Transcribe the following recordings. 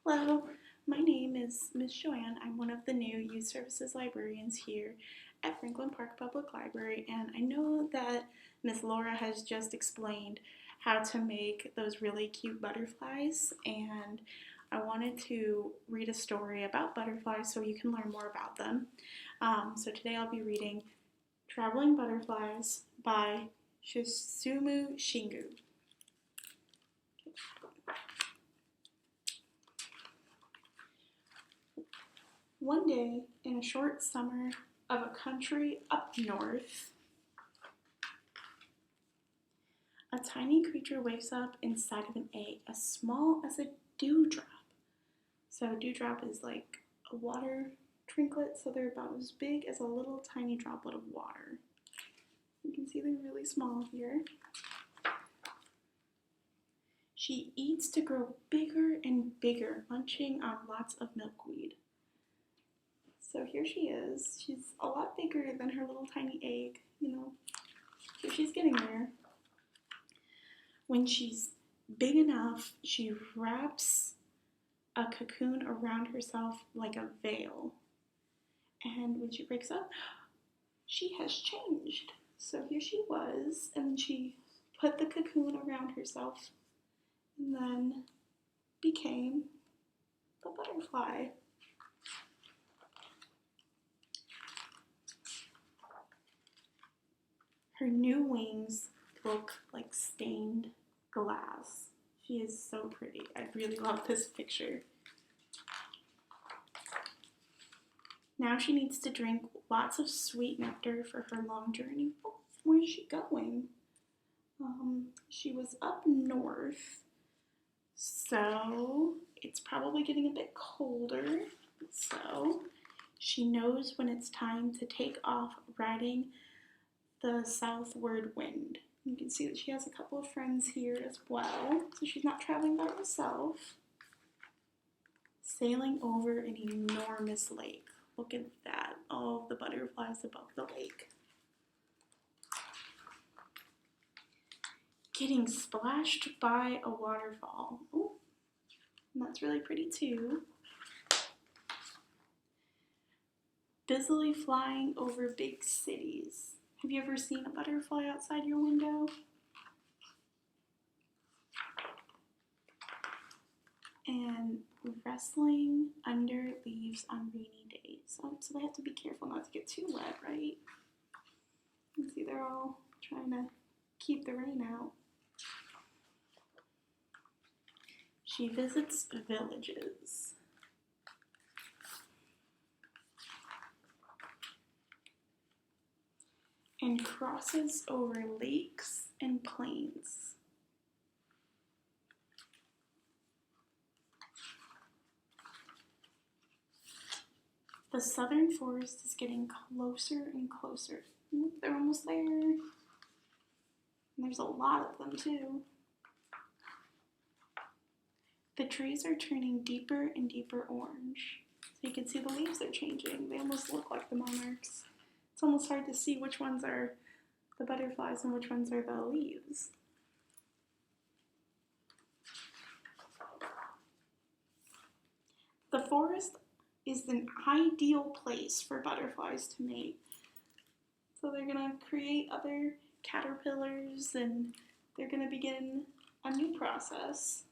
Hello, my name is Miss Joann. I'm one of the new Youth Services librarians here at Franklin Park Public Library, and I know that Miss Laura has just explained how to make those really cute butterflies, and I wanted to read a story about butterflies so you can learn more about them. So today I'll be reading Traveling Butterflies by Susumu Shingu. One day, in a short summer of a country up north, a tiny creature wakes up inside of an egg, as small as a dewdrop. So a dewdrop is like a water trinklet, so they're about as big as a little tiny droplet of water. You can see they're really small here. She eats to grow bigger and bigger, munching on lots of milkweed. So here she is. She's a lot bigger than her little tiny egg, So she's getting there. When she's big enough, she wraps a cocoon around herself like a veil. And when she breaks up, she has changed. So here she was, and she put the cocoon around herself and then became the butterfly. Her new wings look like stained glass. She is so pretty. I really love this picture. Now she needs to drink lots of sweet nectar for her long journey. Oh, where is she going? She was up north, so it's probably getting a bit colder. So she knows when it's time to take off riding the southward wind. You can see that she has a couple of friends here as well, so she's not traveling by herself. Sailing over an enormous lake. Look at that, all of the butterflies above the lake. Getting splashed by a waterfall. Oh, and that's really pretty too. Busily flying over big cities. Have you ever seen a butterfly outside your window? And wrestling under leaves on rainy days. So they have to be careful not to get too wet, right? You can see they're all trying to keep the rain out. She visits villages. And crosses over lakes and plains. The southern forest is getting closer and closer. They're almost there. And there's a lot of them too. The trees are turning deeper and deeper orange. So you can see the leaves are changing. They almost look like the monarchs. It's almost hard to see which ones are the butterflies and which ones are the leaves. The forest is an ideal place for butterflies to mate. So they're gonna create other caterpillars and they're gonna begin a new process.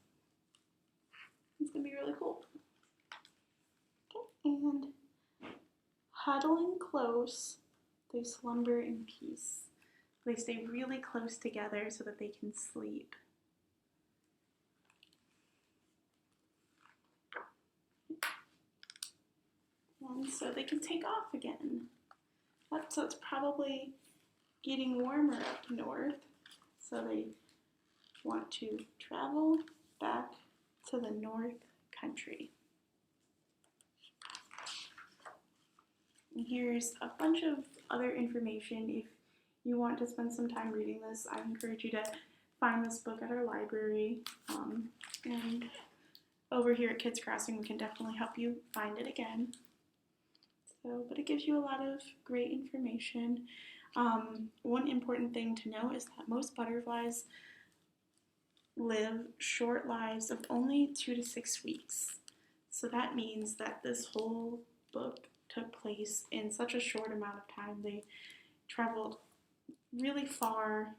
It's gonna be really cool. Okay, and huddling close, they slumber in peace. They stay really close together so that they can sleep. And so they can take off again. So it's probably getting warmer up north, so they want to travel back to the north country. And here's a bunch of other information. If you want to spend some time reading this, I encourage you to find this book at our library. And over here at Kids Crossing, we can definitely help you find it again. But it gives you a lot of great information. One important thing to know is that most butterflies live short lives of only 2 to 6 weeks. So that means that this whole book took place in such a short amount of time. They traveled really far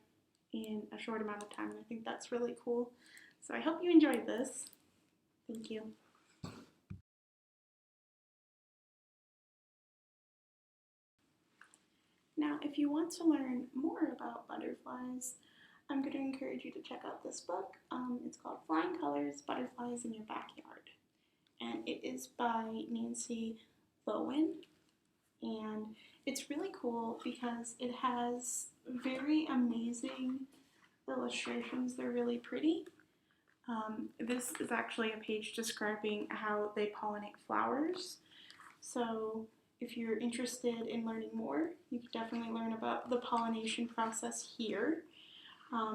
in a short amount of time. I think that's really cool. So I hope you enjoyed this. Thank you. Now, if you want to learn more about butterflies, I'm going to encourage you to check out this book. It's called Flying Colors, Butterflies in Your Backyard. And it is by Nancy Loewen. And it's really cool because it has very amazing illustrations. They're really pretty. This is actually a page describing how they pollinate flowers. So if you're interested in learning more, you can definitely learn about the pollination process here.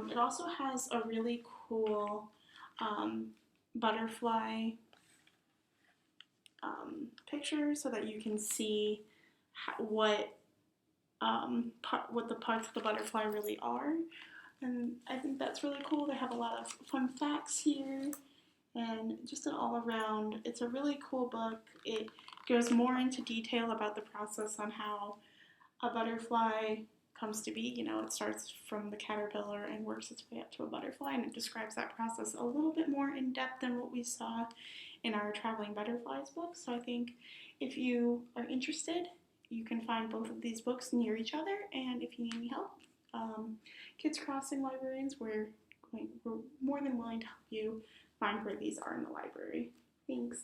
It also has a really cool butterfly picture so that you can see what the parts of the butterfly really are. And I think that's really cool. They have a lot of fun facts here and just an all around, it's a really cool book. It goes more into detail about the process on how a butterfly comes to be. You know, it starts from the caterpillar and works its way up to a butterfly, and it describes that process a little bit more in depth than what we saw in our Traveling Butterflies book. So I think if you are interested, you can find both of these books near each other, and if you need any help, Kids Crossing librarians, we're more than willing to help you find where these are in the library. Thanks.